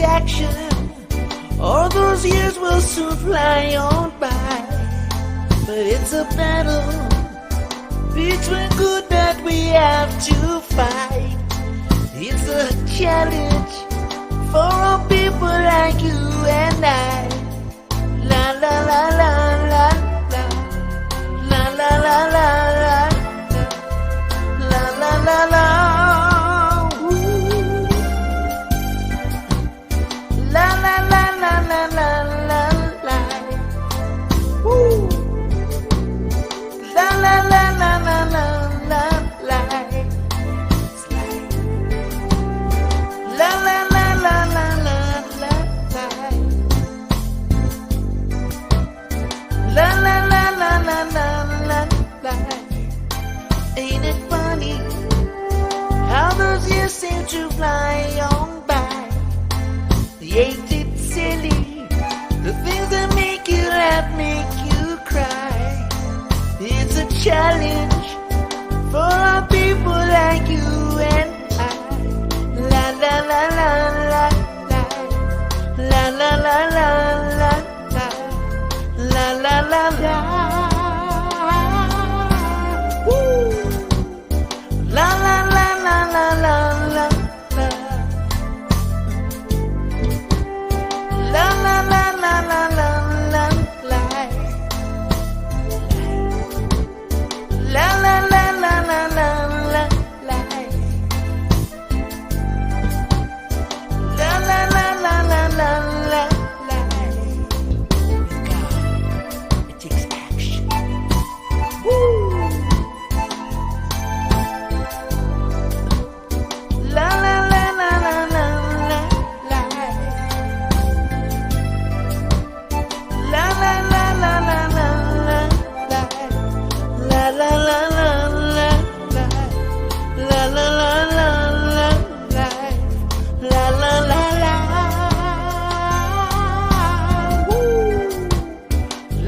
action. All those years will soon fly on by, but it's a battle between good that we have to fight. It's a challenge for all people like you and I. La la la la la la la la la la la la la la. La la la la la la la la. Woo. La la la la la la la la. La la la la la la la la. La la la la la la la la. Ain't it funny how those years seem to fly on by? Ain't it silly, the things that make you laugh, make you cry? It's a challenge for our people like you and I. La la la la la la la la la la la la la la la. Woo! La la la la la la la. La la la la la la la la. La la la la la la la la. La la la la la la la la. God, it takes action. Woo! La la la la la la la la. La la la la la la la la. La la la la la la. La la la la la la. La la la la. Woo.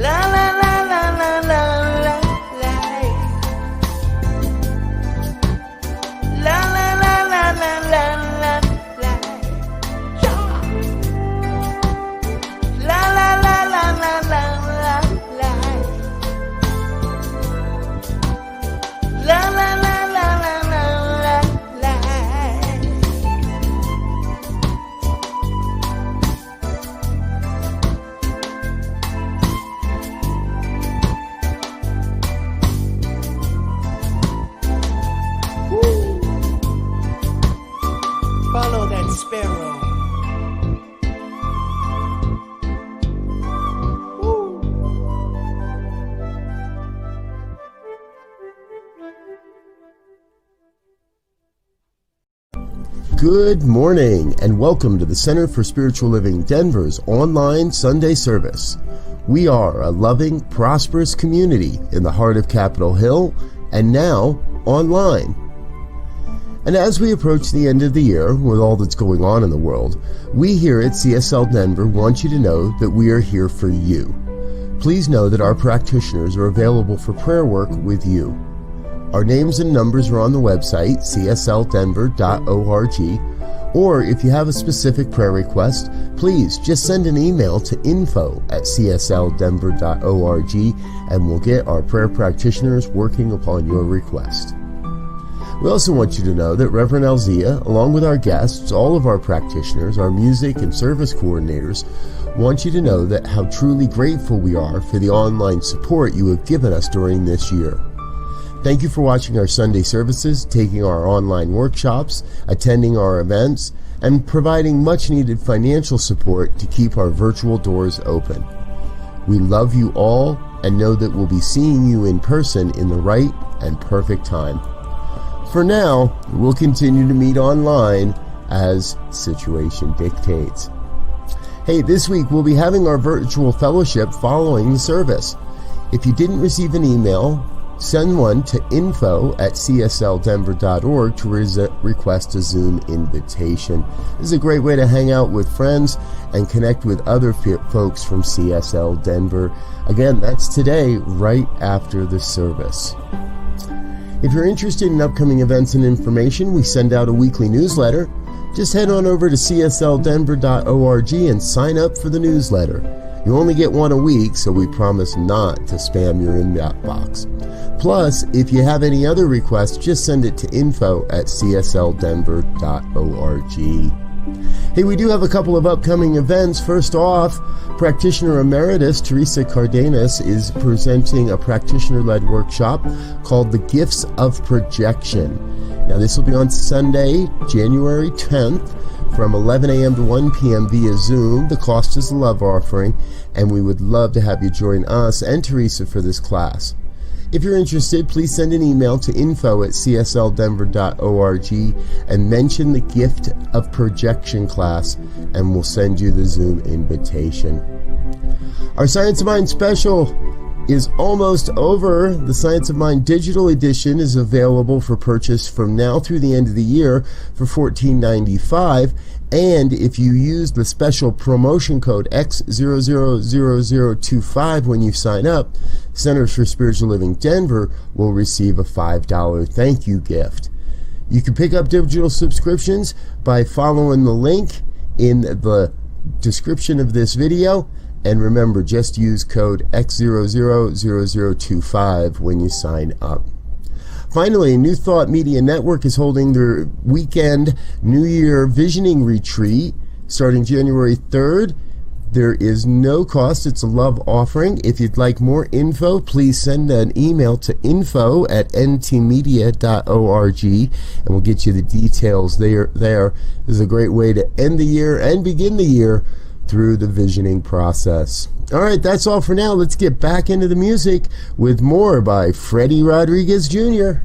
La la la la la la la la. La la la la la la la la. Yeah. La la la la la la la la. La la la la la la la la. Woo. Follow that sparrow. Woo. Good morning and welcome to the Center for Spiritual Living Denver's online Sunday service. We are a loving, prosperous community in the heart of Capitol Hill and now online. And as we approach the end of the year with all that's going on in the world, we here at CSL Denver want you to know that we are here for you. Please know that our practitioners are available for prayer work with you. Our names and numbers are on the website, csldenver.org, or if you have a specific prayer request, please just send an email to info@csldenver.org and we'll get our prayer practitioners working upon your request. We also want you to know that Reverend Alzia, along with our guests, all of our practitioners, our music and service coordinators, want you to know that how truly grateful we are for the online support you have given us during this year. Thank you for watching our Sunday services, taking our online workshops, attending our events, and providing much-needed financial support to keep our virtual doors open. We love you all and know that we'll be seeing you in person in the right and perfect time. For now, we'll continue to meet online as situation dictates. Hey, this week we'll be having our virtual fellowship following the service. If you didn't receive an email, send one to info@csldenver.org to request a Zoom invitation. This is a great way to hang out with friends and connect with other folks from CSL Denver. Again, that's today, right after the service. If you're interested in upcoming events and information, we send out a weekly newsletter. Just head on over to csldenver.org and sign up for the newsletter. You only get one a week, so we promise not to spam your inbox. Plus, if you have any other requests, just send it to info@csldenver.org. Hey, we do have a couple of upcoming events. First off, Practitioner Emeritus Teresa Cardenas is presenting a practitioner-led workshop called The Gifts of Projection. Now, this will be on Sunday, January 10th, from 11 a.m. to 1 p.m. via Zoom. The cost is a love offering, and we would love to have you join us and Teresa for this class. If you're interested, please send an email to info@csldenver.org and mention the Gift of Projection class, and we'll send you the Zoom invitation. Our Science of Mind special is almost over. The Science of Mind digital edition is available for purchase from now through the end of the year for $14.95. And if you use the special promotion code X000025 when you sign up, Centers for Spiritual Living Denver will receive a $5 thank you gift. You can pick up digital subscriptions by following the link in the description of this video. And remember, just use code X000025 when you sign up. Finally, New Thought Media Network is holding their weekend New Year Visioning Retreat starting January 3rd. There is no cost. It's a love offering. If you'd like more info, please send an email to info@ntmedia.org and we'll get you the details there. This is a great way to end the year and begin the year through the visioning process. All right, that's all for now. Let's get back into the music with more by Freddie Rodriguez Jr.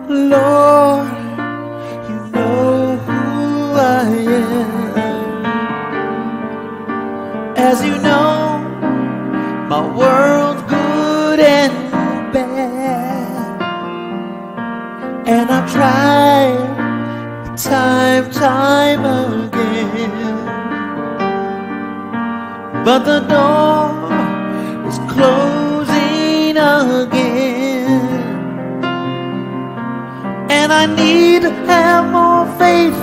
Lord, you know who I am. As you know, my world's good and bad. And I've tried time again. But the door is closing again. And I need to have more faith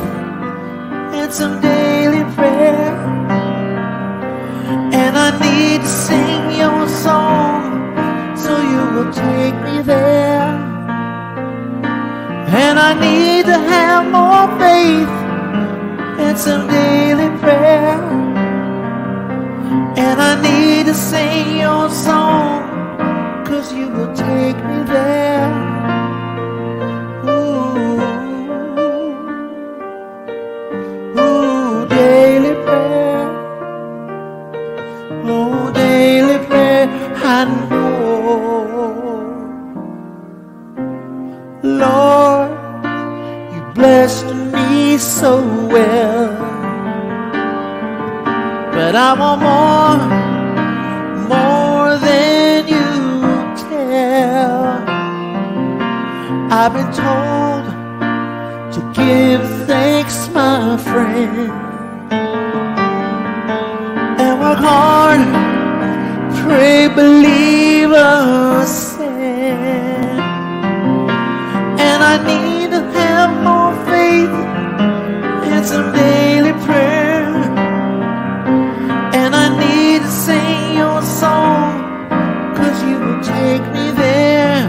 and some daily prayer. And I need to sing your song so you will take me there. And I need to have more faith and some daily prayer. And I need to sing your song 'cause you will take me there. Daily prayer, oh, daily prayer, I know. Lord, you blessed me so well, but I want more than you tell. I've been told to give thanks, my friend, and work hard, pray, believe, ascend. And I need to have more faith and some daily prayer. And I need to sing your song 'cause you will take me there.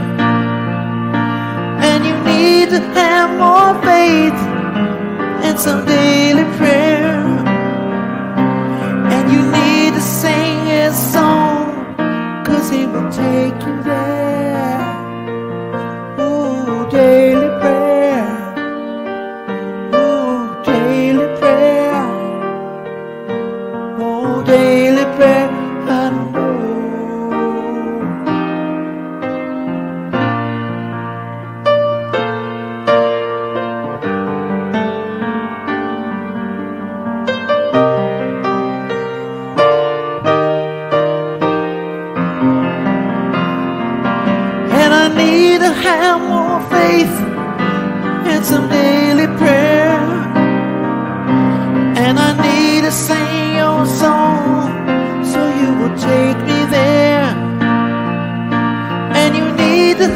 And you need to have more faith and some daily prayer. And you need to sing his song 'cause he will take you there. Oh, daily prayer. Oh, daily prayer. Oh, daily prayer, I know.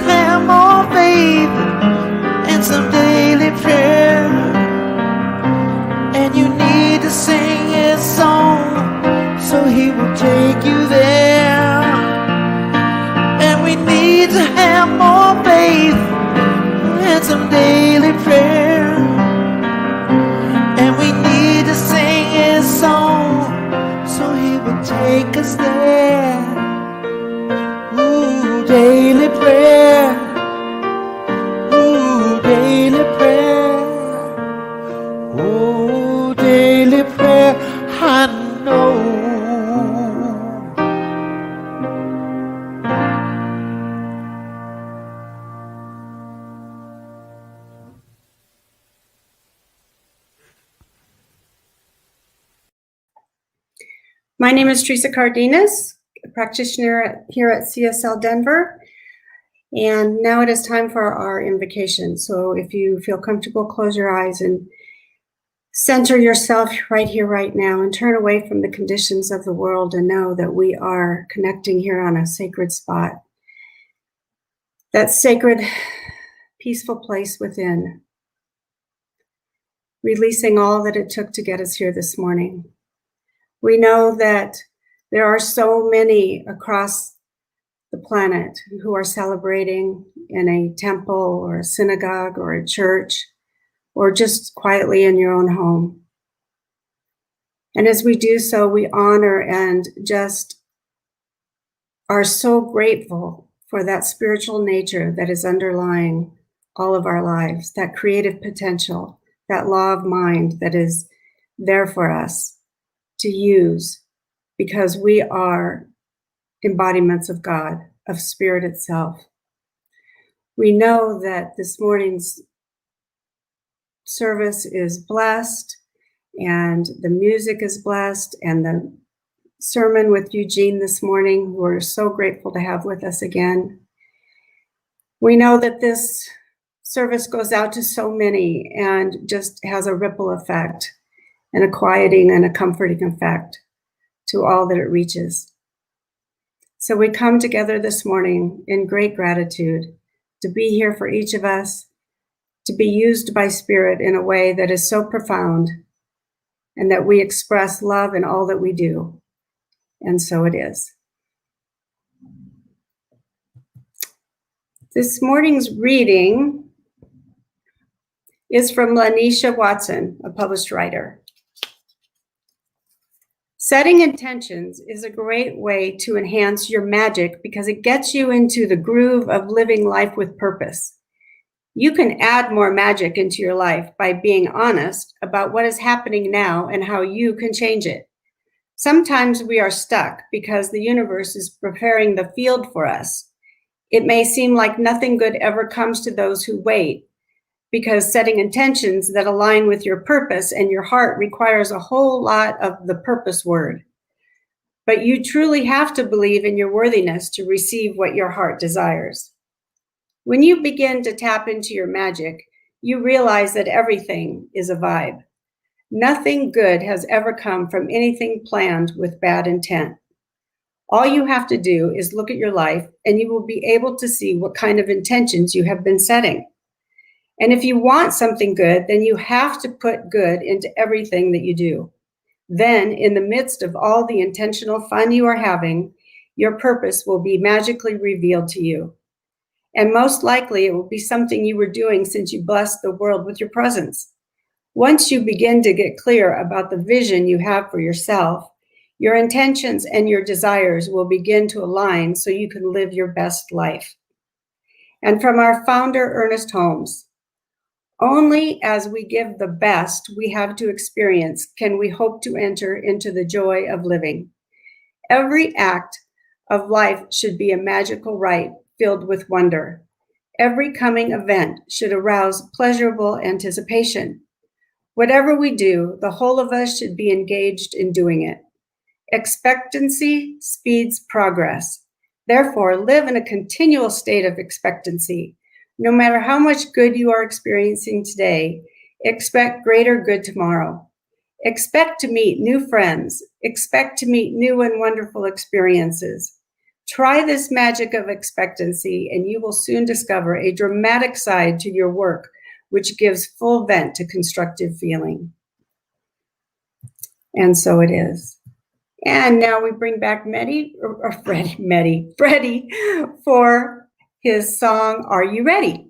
have more faith and some daily prayer. And you need to sing his song so he will take you there. And we need to have more faith and some daily prayer. And we need to sing his song so he will take us there. Ooh, daily prayer. Ooh, daily prayer. Oh, daily prayer, I know. My name is Teresa Cardenas, a practitioner here at CSL Denver. And now it is time for our invocation. So if you feel comfortable, close your eyes and center yourself right here, right now, and turn away from the conditions of the world and know that we are connecting here on a sacred spot. That sacred, peaceful place within, releasing all that it took to get us here this morning. We know that there are so many across the planet who are celebrating in a temple or a synagogue or a church or just quietly in your own home. And as we do so, we honor and just are so grateful for that spiritual nature that is underlying all of our lives, that creative potential, that law of mind that is there for us to use, because we are embodiments of God, of Spirit itself. We know that this morning's service is blessed, and the music is blessed, and the sermon with Eugene this morning, we're so grateful to have with us again. We know that this service goes out to so many and just has a ripple effect, and a quieting and a comforting effect to all that it reaches. So we come together this morning in great gratitude to be here for each of us, to be used by Spirit in a way that is so profound, and that we express love in all that we do. And so it is. This morning's reading is from Lanisha Watson, a published writer. Setting intentions is a great way to enhance your magic because it gets you into the groove of living life with purpose. You can add more magic into your life by being honest about what is happening now and how you can change it. Sometimes we are stuck because the universe is preparing the field for us. It may seem like nothing good ever comes to those who wait, because setting intentions that align with your purpose and your heart requires a whole lot of the purpose word. But you truly have to believe in your worthiness to receive what your heart desires. When you begin to tap into your magic, you realize that everything is a vibe. Nothing good has ever come from anything planned with bad intent. All you have to do is look at your life, and you will be able to see what kind of intentions you have been setting. And if you want something good, then you have to put good into everything that you do. Then, in the midst of all the intentional fun you are having, your purpose will be magically revealed to you. And most likely, it will be something you were doing since you blessed the world with your presence. Once you begin to get clear about the vision you have for yourself, your intentions and your desires will begin to align so you can live your best life. And from our founder, Ernest Holmes, only as we give the best we have to experience can we hope to enter into the joy of living. Every act of life should be a magical rite filled with wonder. Every coming event should arouse pleasurable anticipation. Whatever we do, the whole of us should be engaged in doing it. Expectancy speeds progress. Therefore, live in a continual state of expectancy. No matter how much good you are experiencing today, expect greater good tomorrow. Expect to meet new friends. Expect to meet new and wonderful experiences. Try this magic of expectancy, and you will soon discover a dramatic side to your work, which gives full vent to constructive feeling. And so it is. And now we bring back Freddie for his song, Are You Ready?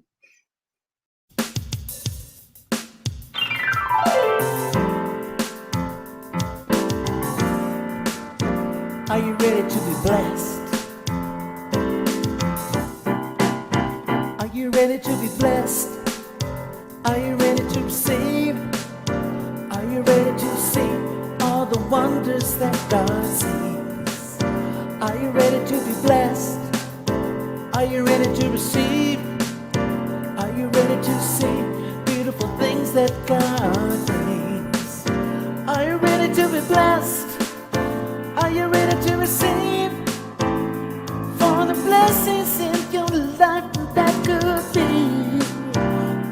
Are you ready to be blessed? Are you ready to be blessed? Are you ready to receive? Are you ready to see all the wonders that God sees? Are you ready to be blessed? Are you ready to receive? Are you ready to see beautiful things that God brings? Are you ready to be blessed? Are you ready to receive for the blessings in your life that could be?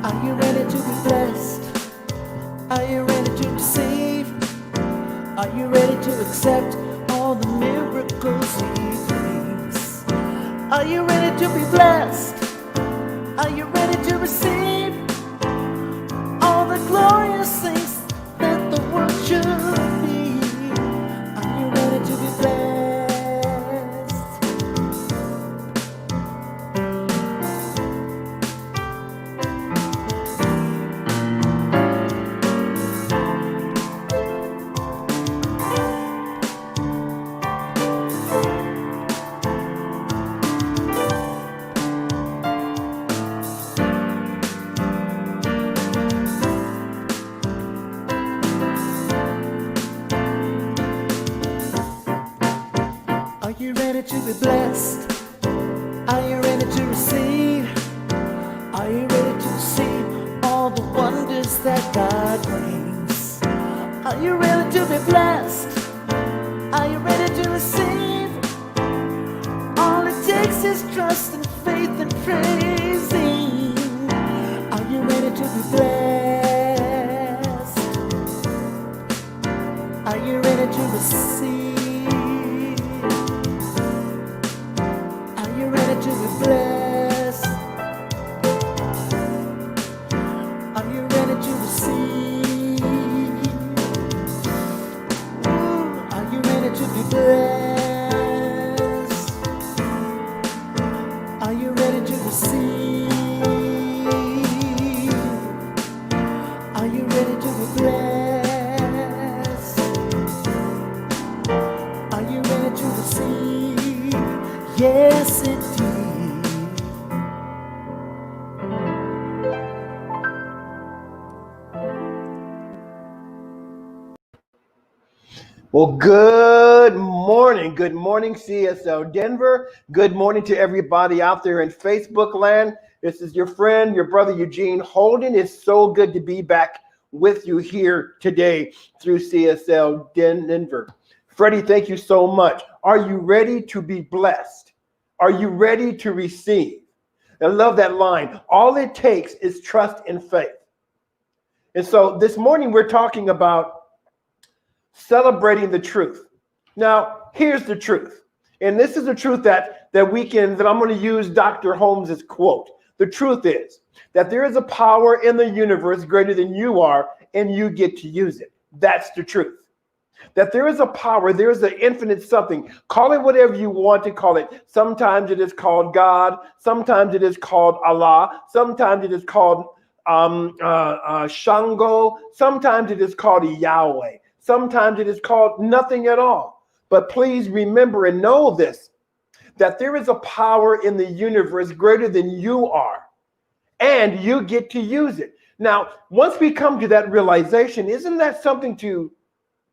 Are you ready to be blessed? Are you ready to receive? Are you ready to accept all the miracles He brings? Are you ready to be blessed? Are you ready to receive all the glorious things that the world should be? Are you ready to be blessed? Are you ready to be blessed? Are you ready to receive? Are you ready to see all the wonders that God brings? Are you ready to be blessed? Are you ready to receive? All it takes is trust and faith and praising. Are you ready to be blessed? Are you ready to receive? Are you ready to be blessed? Are you ready to receive? Are you ready to be blessed? Are you ready to receive? Are you ready to be blessed? Are you ready to receive? Yes, indeed. Well, good morning. Good morning, CSL Denver. Good morning to everybody out there in Facebook land. This is your friend, your brother, Eugene Holden. It's so good to be back with you here today through CSL Denver. Freddie, thank you so much. Are you ready to be blessed? Are you ready to receive? I love that line. All it takes is trust and faith. And so this morning we're talking about celebrating the truth. Now, here's the truth. And this is the truth that I'm going to use Dr. Holmes's quote. The truth is that there is a power in the universe greater than you are, and you get to use it. That's the truth. That there is a power, there is an infinite something. Call it whatever you want to call it. Sometimes it is called God. Sometimes it is called Allah. Sometimes it is called Shango. Sometimes it is called Yahweh. Sometimes it is called nothing at all. But please remember and know this, that there is a power in the universe greater than you are, and you get to use it. Now, once we come to that realization, isn't that something to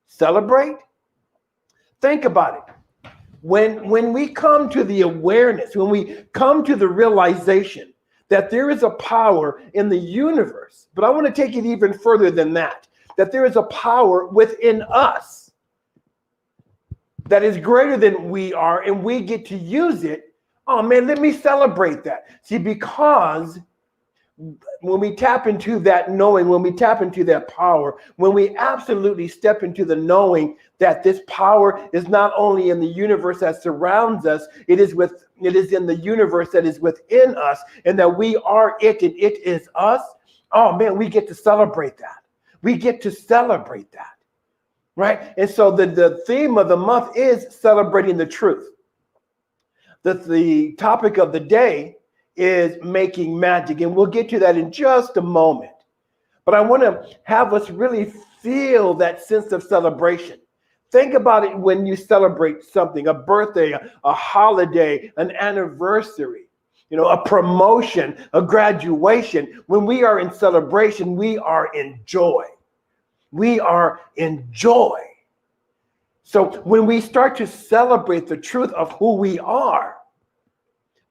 celebrate? Think about it. When we come to the awareness, when we come to the realization that there is a power in the universe, but I want to take it even further than that there is a power within us that is greater than we are, and we get to use it. Oh man, let me celebrate that. See, because when we tap into that knowing, when we tap into that power, when we absolutely step into the knowing that this power is not only in the universe that surrounds us, it is in the universe that is within us, and that we are it and it is us. Oh man, we get to celebrate that. We get to celebrate that, right? And so the theme of the month is celebrating the truth. The topic of the day is making magic, and we'll get to that in just a moment. But I want to have us really feel that sense of celebration. Think about it when you celebrate something, a birthday, a holiday, an anniversary, a promotion, a graduation. When we are in celebration, we are in joy. We are in joy. So when we start to celebrate the truth of who we are,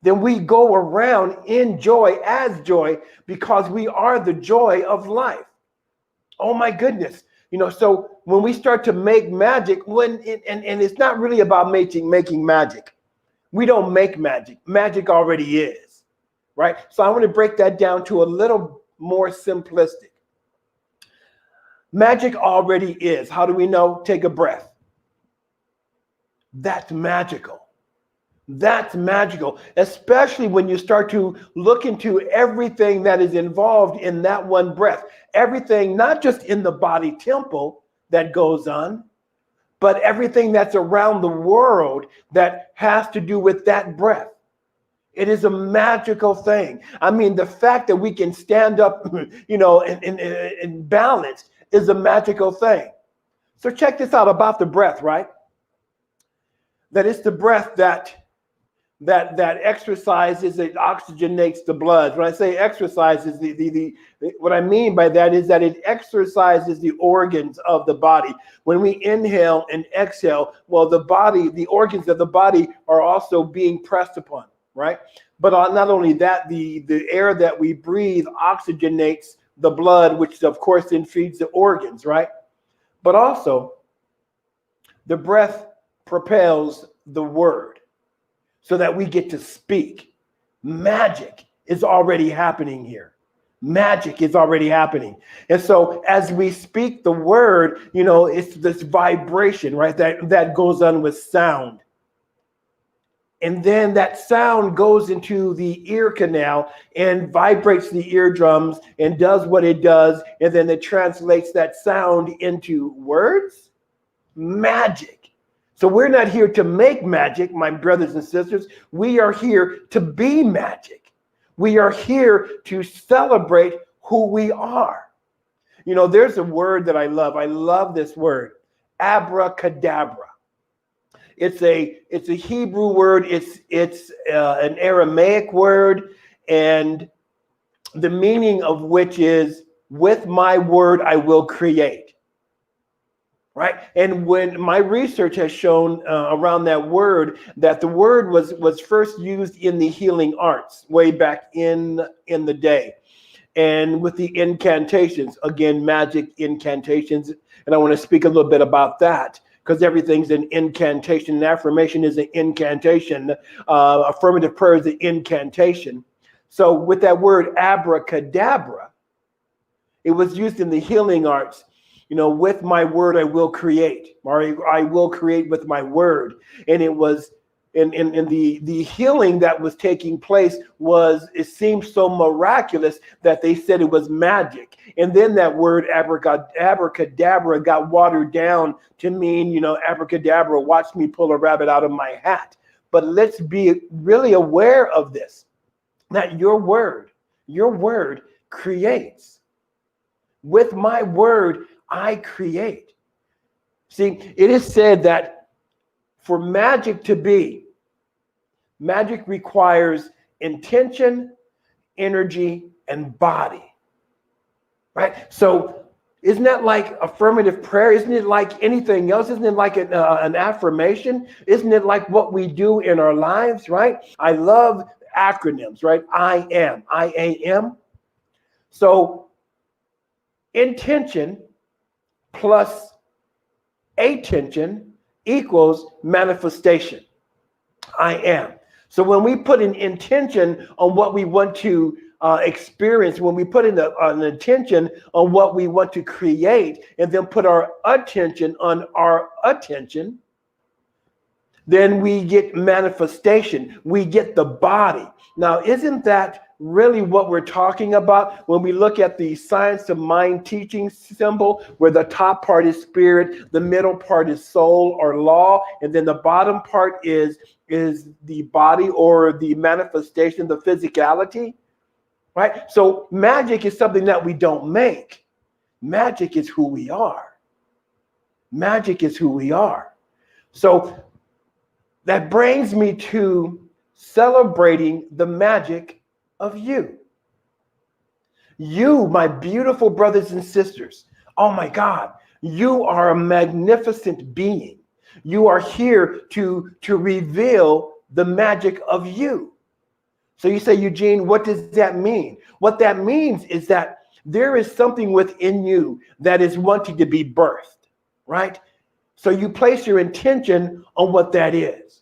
then we go around in joy as joy, because we are the joy of life. Oh my goodness. So when we start to make magic, and it's not really about making magic. We don't make magic. Magic already is, right? So I want to break that down to a little more simplistic. Magic already is. How do we know? Take a breath. That's magical. That's magical, especially when you start to look into everything that is involved in that one breath. Everything, not just in the body temple that goes on, but everything that's around the world that has to do with that breath. It is a magical thing. I mean, the fact that we can stand up, in balance is a magical thing. So check this out about the breath, right? That it's the breath that exercises, it oxygenates the blood. When I say exercises, what I mean by that is that it exercises the organs of the body. When we inhale and exhale, well, the organs of the body are also being pressed upon, right? But not only that, the air that we breathe oxygenates the blood, which of course then feeds the organs, right? But also, the breath propels the word, so that we get to speak. Magic is already happening here. Magic is already happening. And so as we speak the word, it's this vibration, right? That goes on with sound. And then that sound goes into the ear canal and vibrates the eardrums and does what it does. And then it translates that sound into words. Magic. So we're not here to make magic, my brothers and sisters. We are here to be magic. We are here to celebrate who we are. There's a word that I love. I love this word, abracadabra. It's a Hebrew word. It's an Aramaic word, and the meaning of which is, with my word I will create. Right. And when my research has shown around that word, that the word was first used in the healing arts way back in the day. And with the incantations, again, magic incantations. And I want to speak a little bit about that, because everything's an incantation. And affirmation is an incantation. Affirmative prayer is an incantation. So with that word abracadabra, it was used in the healing arts. With my word, I will create, or I will create with my word. And it was in the healing that was taking place it seemed so miraculous that they said it was magic. And then that word abracadabra got watered down to mean, abracadabra, watch me pull a rabbit out of my hat. But let's be really aware of this, that your word creates. With my word, I create. See, it is said that for magic to be, magic requires intention, energy, and body. Right? So isn't that like affirmative prayer? Isn't it like anything else? Isn't it like an affirmation? Isn't it like what we do in our lives, right? I love acronyms, right? I am. So intention plus attention equals manifestation. I am. So when we put an intention on what we want to experience, when we put in an attention on what we want to create and then put our attention on our attention, then we get manifestation. We get the body. Now, isn't that really what we're talking about when we look at the science of mind teaching symbol, where the top part is spirit, the middle part is soul or law, and then the bottom part is the body or the manifestation, the physicality, right? So magic is something that we don't make. Magic is who we are. Magic is who we are. So that brings me to celebrating the magic of you. You, my beautiful brothers and sisters, oh my God, you are a magnificent being. You are here to reveal the magic of you. So you say, Eugene, what does that mean? What that means is that there is something within you that is wanting to be birthed, right? So you place your intention on what that is.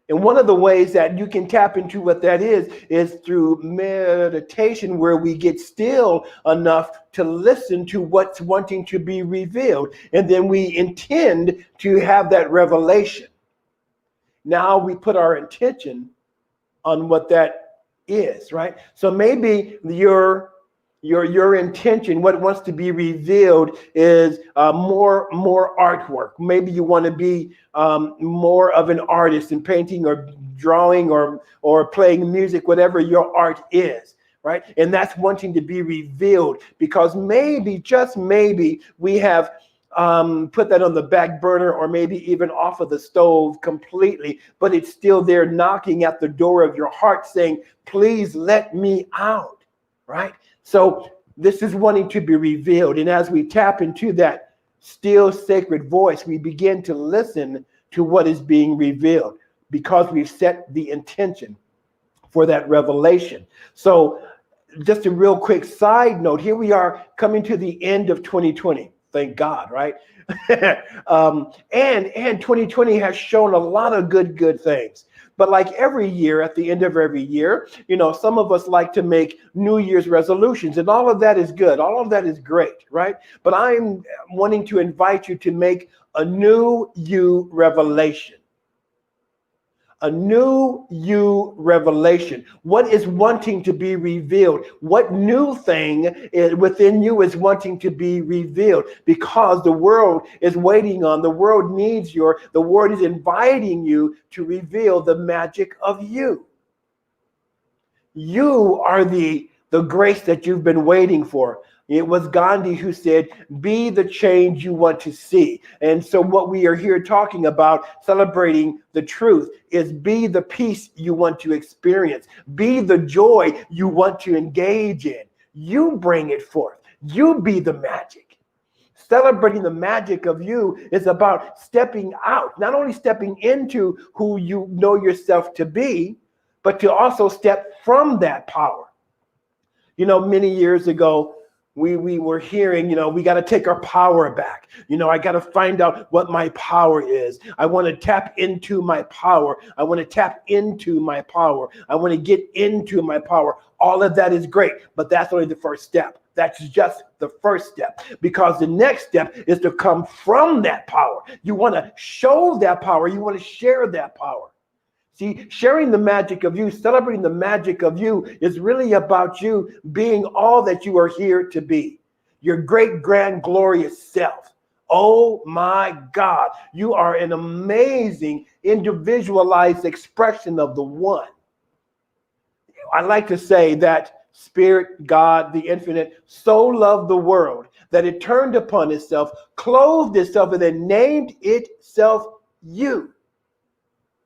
And one of the ways that you can tap into what that is through meditation, where we get still enough to listen to what's wanting to be revealed. And then we intend to have that revelation. Now we put our intention on what that is, right? So maybe your intention, what wants to be revealed, is more artwork. Maybe you want to be more of an artist in painting or drawing or playing music, whatever your art is, right? And that's wanting to be revealed, because maybe, just maybe, we have put that on the back burner, or maybe even off of the stove completely, but it's still there knocking at the door of your heart saying, please let me out, right? So this is wanting to be revealed. And as we tap into that still sacred voice, we begin to listen to what is being revealed, because we've set the intention for that revelation. So just a real quick side note, here we are coming to the end of 2020. Thank God, right? And 2020 has shown a lot of good things. But like every year, at the end of every year, some of us like to make New Year's resolutions, and all of that is good. All of that is great, right? But I'm wanting to invite you to make a new you revelation. A new you revelation. What is wanting to be revealed? What new thing within you is wanting to be revealed? Because the world is waiting on, the world needs the world is inviting you to reveal the magic of you. You are the grace that you've been waiting for. It was Gandhi who said, be the change you want to see. And so what we are here talking about, celebrating the truth, is be the peace you want to experience. Be the joy you want to engage in. You bring it forth. You be the magic. Celebrating the magic of you is about stepping out, not only stepping into who you know yourself to be, but to also step from that power. Many years ago, we were hearing, we got to take our power back. I got to find out what my power is. I want to tap into my power. I want to tap into my power. I want to get into my power. All of that is great, but that's only the first step. That's just the first step, because the next step is to come from that power. You want to show that power. You want to share that power. See, sharing the magic of you, celebrating the magic of you, is really about you being all that you are here to be. Your great, grand, glorious self. Oh my God, you are an amazing individualized expression of the one. I like to say that Spirit, God, the infinite, so loved the world that it turned upon itself, clothed itself, and then named itself you.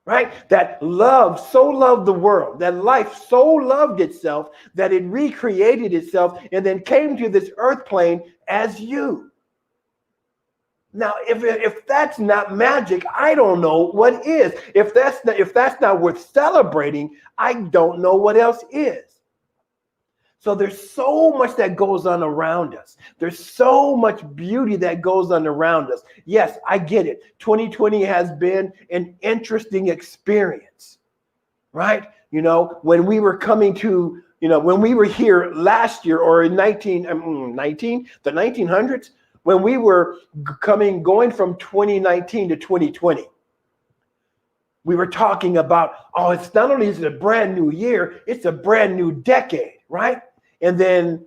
Right? That love so loved the world, that life so loved itself that it recreated itself and then came to this earth plane as you. Now, if that's not magic, I don't know what is. If that's not worth celebrating, I don't know what else is. So there's so much that goes on around us. There's so much beauty that goes on around us. Yes, I get it. 2020 has been an interesting experience, right? When we were coming to, when we were here last year, or in the 1900s, when we were going from 2019 to 2020, we were talking about, it's not only is it a brand new year, it's a brand new decade, right? And then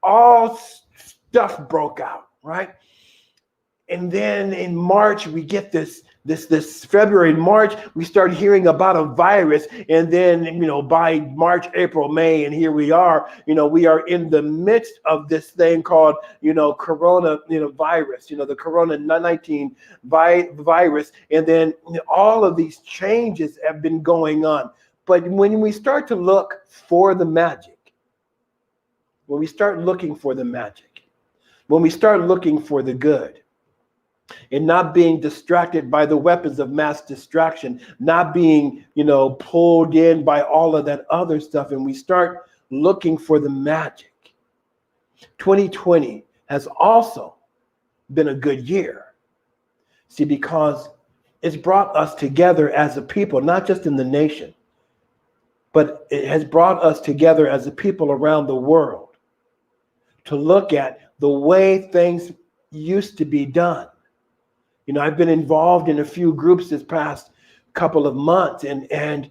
all stuff broke out, right? And then in March, we get this February, March, we start hearing about a virus. And then, by March, April, May, and here we are, we are in the midst of this thing called, corona, virus, the corona-19 virus. And then all of these changes have been going on. But when we start to look for the magic, when we start looking for the magic, when we start looking for the good, and not being distracted by the weapons of mass distraction, not being, pulled in by all of that other stuff, and we start looking for the magic. 2020 has also been a good year. See, because it's brought us together as a people, not just in the nation, but it has brought us together as a people around the world to look at the way things used to be done. I've been involved in a few groups this past couple of months, and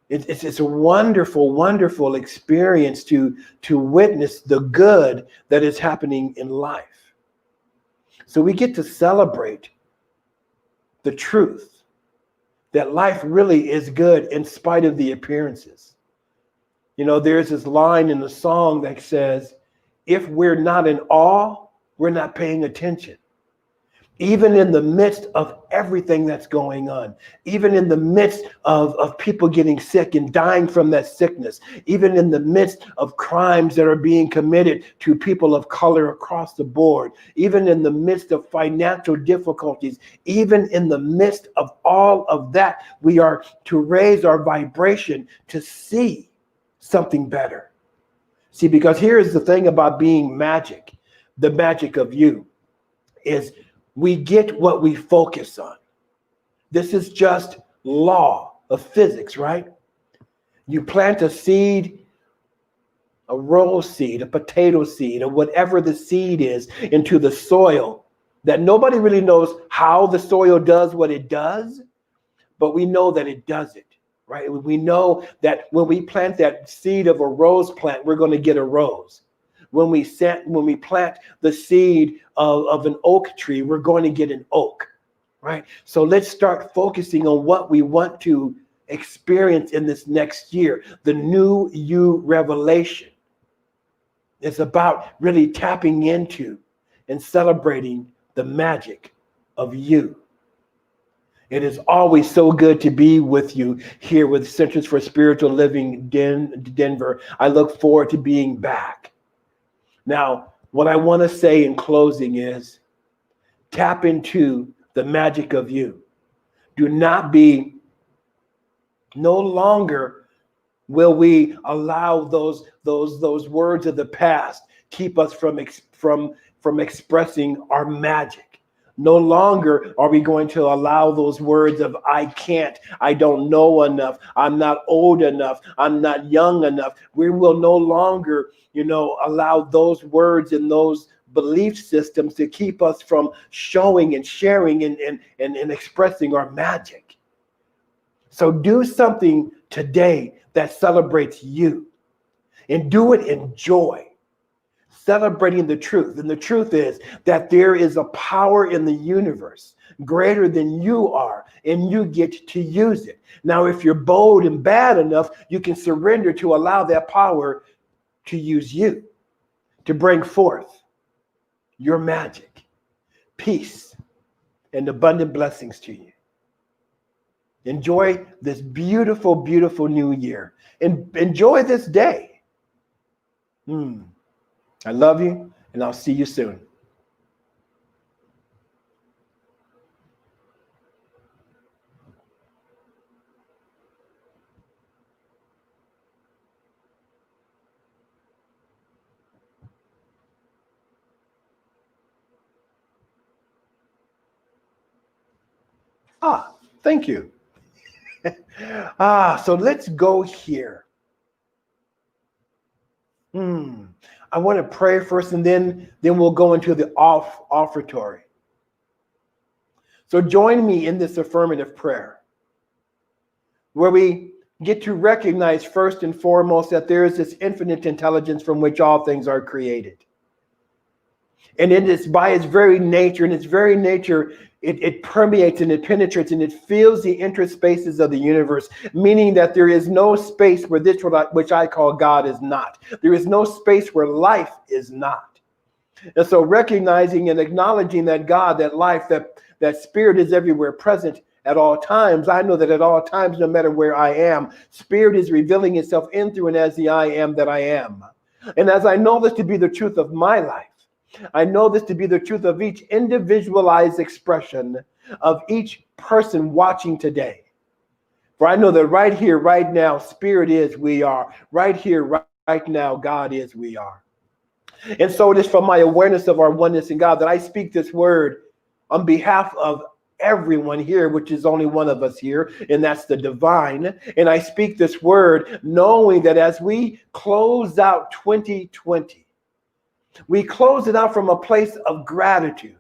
it's a wonderful, wonderful experience to witness the good that is happening in life. So we get to celebrate the truth that life really is good in spite of the appearances. There's this line in the song that says, if we're not in awe, we're not paying attention. Even in the midst of everything that's going on, even in the midst of people getting sick and dying from that sickness, even in the midst of crimes that are being committed to people of color across the board, even in the midst of financial difficulties, even in the midst of all of that, we are to raise our vibration to see something better. See, because here's the thing about being magic, the magic of you is we get what we focus on. This is just law of physics, right? You plant a seed, a rose seed, a potato seed, or whatever the seed is, into the soil that nobody really knows how the soil does what it does, but we know that it does it, right? We know that when we plant that seed of a rose plant, we're going to get a rose. When we plant the seed of an oak tree, we're going to get an oak, right? So let's start focusing on what we want to experience in this next year. The new you revelation is about really tapping into and celebrating the magic of you. It is always so good to be with you here with Centers for Spiritual Living Denver. I look forward to being back. Now, what I want to say in closing is tap into the magic of you. No longer will we allow those words of the past keep us from expressing our magic. No longer are we going to allow those words of I can't, I don't know enough, I'm not old enough, I'm not young enough. We will no longer, allow those words and those belief systems to keep us from showing and sharing and expressing our magic. So do something today that celebrates you, and do it in joy. Celebrating the truth. And the truth is that there is a power in the universe greater than you are, and you get to use it. Now, if you're bold and bad enough, you can surrender to allow that power to use you, to bring forth your magic, peace, and abundant blessings to you. Enjoy this beautiful, beautiful new year, and enjoy this day. I love you, and I'll see you soon. Thank you. So let's go here. I want to pray first, and then we'll go into the offertory. So join me in this affirmative prayer, where we get to recognize first and foremost that there is this infinite intelligence from which all things are created. And it is by its very nature, it permeates and it penetrates and it fills the interspaces of the universe, meaning that there is no space where this, which I call God, is not. There is no space where life is not. And so recognizing and acknowledging that God, that life, that spirit is everywhere present at all times, I know that at all times, no matter where I am, spirit is revealing itself in, through, and as the I am that I am. And as I know this to be the truth of my life, I know this to be the truth of each individualized expression of each person watching today. For I know that right here, right now, spirit is, we are. Right here, right now, God is, we are. And so it is from my awareness of our oneness in God that I speak this word on behalf of everyone here, which is only one of us here, and that's the divine. And I speak this word knowing that as we close out 2020, we close it out from a place of gratitude,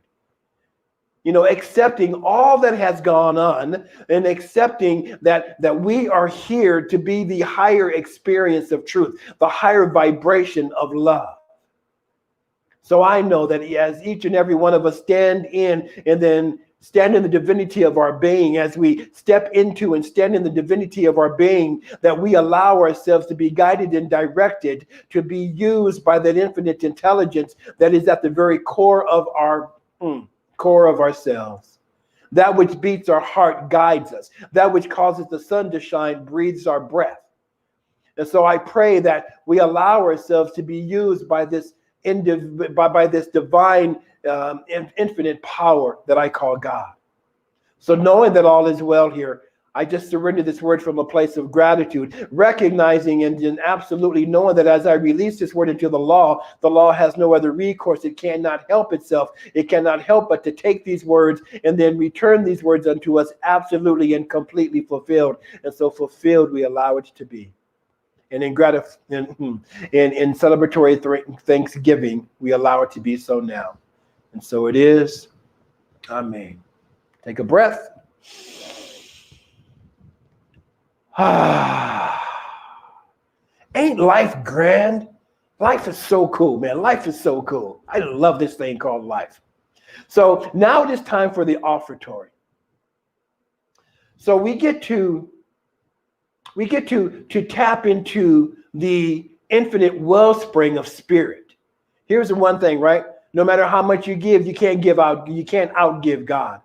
accepting all that has gone on and accepting that we are here to be the higher experience of truth, the higher vibration of love. So I know that as each and every one of us stand in the divinity of our being, as we step into and stand in the divinity of our being, that we allow ourselves to be guided and directed to be used by that infinite intelligence that is at the very core of ourselves. That which beats our heart guides us. That which causes the sun to shine breathes our breath. And so I pray that we allow ourselves to be used by this divine infinite power that I call God. So knowing that all is well here, I just surrender this word from a place of gratitude, recognizing and absolutely knowing that as I release this word into the law has no other recourse. It cannot help itself. It cannot help but to take these words and then return these words unto us absolutely and completely fulfilled. And so fulfilled, we allow it to be. And in celebratory thanksgiving, we allow it to be so now. And so it is. Amen. Take a breath. Ain't life grand? Life is so cool, man. Life is so cool. I love this thing called life. So now it is time for the offertory. So we get to tap into the infinite wellspring of spirit. Here's the one thing, right? No matter how much you give, you can't outgive God.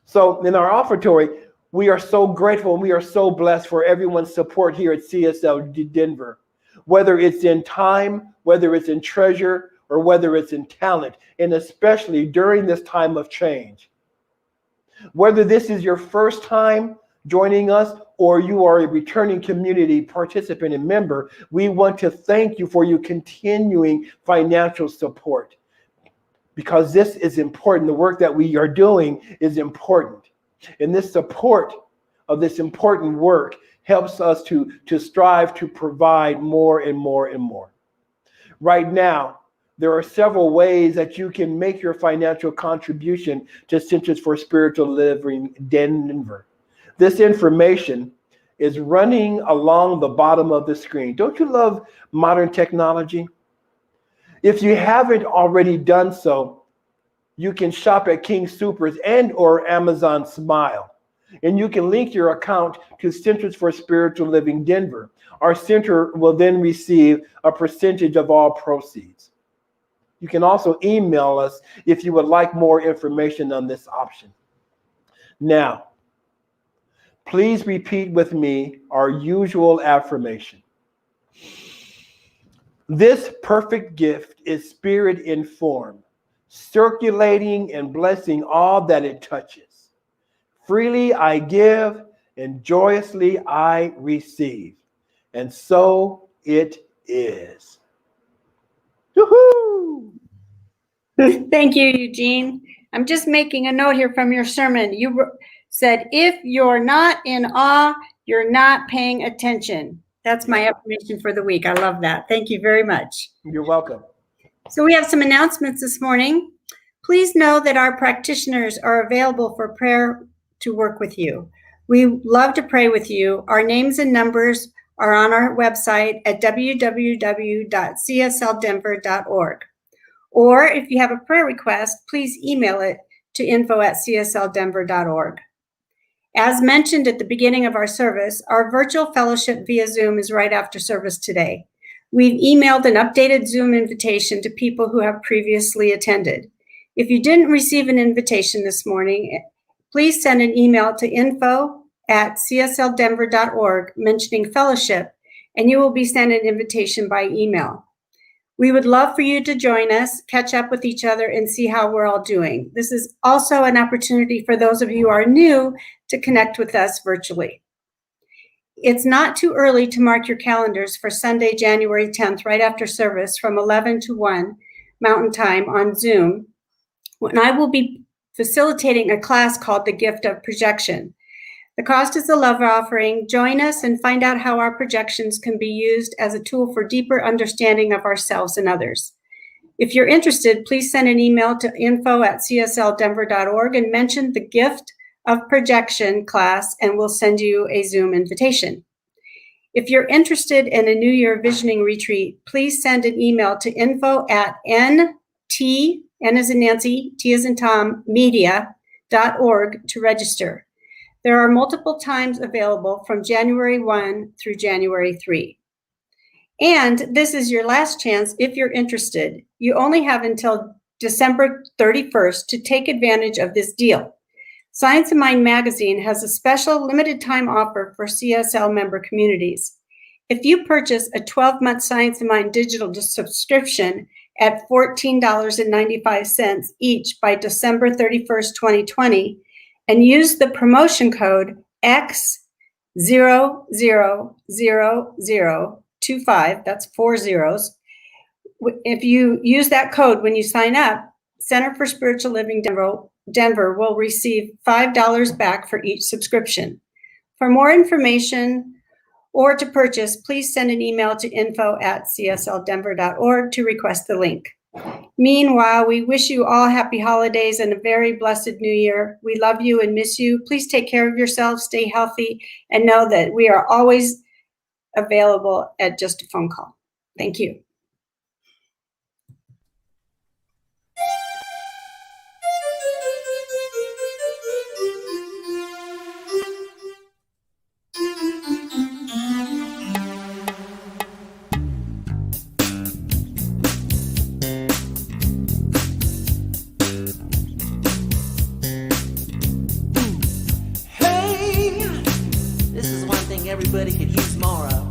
So in our offertory, we are so grateful and we are so blessed for everyone's support here at CSL Denver, whether it's in time, whether it's in treasure, or whether it's in talent, and especially during this time of change. Whether this is your first time joining us or you are a returning community participant and member, we want to thank you for your continuing financial support, because this is important. The work that we are doing is important. And this support of this important work helps us to strive to provide more and more and more. Right now, there are several ways that you can make your financial contribution to Centers for Spiritual Living Denver. This information is running along the bottom of the screen. Don't you love modern technology? If you haven't already done so, you can shop at King Soopers and or Amazon Smile. And you can link your account to Centers for Spiritual Living Denver. Our center will then receive a percentage of all proceeds. You can also email us if you would like more information on this option. Now, please repeat with me our usual affirmation. This perfect gift is spirit informed, circulating and blessing all that it touches. Freely I give, and joyously I receive. And so it is. Woohoo! Thank you, Eugene. I'm just making a note here from your sermon. You said, if you're not in awe, you're not paying attention. That's my affirmation for the week. I love that. Thank you very much. You're welcome. So we have some announcements this morning. Please know that our practitioners are available for prayer to work with you. We love to pray with you. Our names and numbers are on our website at www.csldenver.org. Or if you have a prayer request, please email it to info@csldenver.org. As mentioned at the beginning of our service, our virtual fellowship via Zoom is right after service today. We've emailed an updated Zoom invitation to people who have previously attended. If you didn't receive an invitation this morning, please send an email to info@csldenver.org mentioning fellowship, and you will be sent an invitation by email. We would love for you to join us, catch up with each other, and see how we're all doing. This is also an opportunity for those of you who are new to connect with us virtually. It's not too early to mark your calendars for Sunday, January 10th, right after service from 11 to 1 Mountain Time on Zoom, when I will be facilitating a class called The Gift of Projection. The cost is a love offering. Join us and find out how our projections can be used as a tool for deeper understanding of ourselves and others. If you're interested, please send an email to info@csldenver.org and mention the Gift of Projection class, and we'll send you a Zoom invitation. If you're interested in a New Year Visioning Retreat, please send an email to info@nt, N as in Nancy, T as in Tom, media.org to register. There are multiple times available from January 1 through January 3. And this is your last chance if you're interested. You only have until December 31st to take advantage of this deal. Science of Mind magazine has a special limited time offer for CSL member communities. If you purchase a 12-month Science of Mind digital subscription at $14.95 each by December 31st, 2020, and use the promotion code X000025, that's 4 zeros. If you use that code when you sign up, Center for Spiritual Living Denver will receive $5 back for each subscription. For more information or to purchase, please send an email to info@csldenver.org to request the link. Meanwhile, we wish you all happy holidays and a very blessed new year. We love you and miss you. Please take care of yourselves, stay healthy, and know that we are always available at just a phone call. Thank you. Everybody could use more of.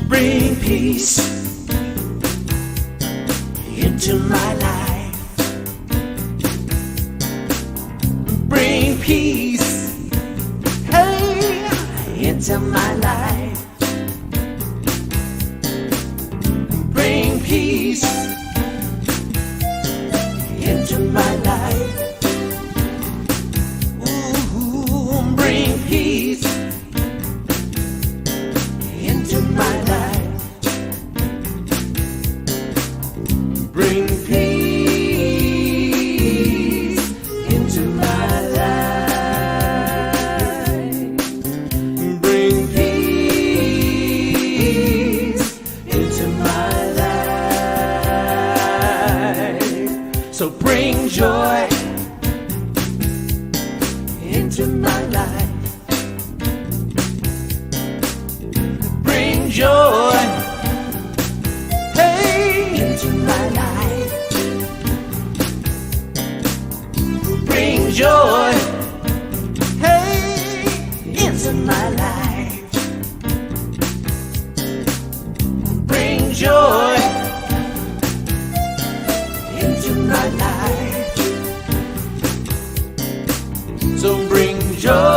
Bring peace into my life. Bring peace, hey, into my life. Bring peace into my life. Ooh, bring peace into my life. Bring peace. So bring joy into my life. Bring joy, hey, into my life. Bring joy, hey, into my life. Bring joy into my life. So bring joy.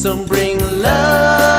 So bring love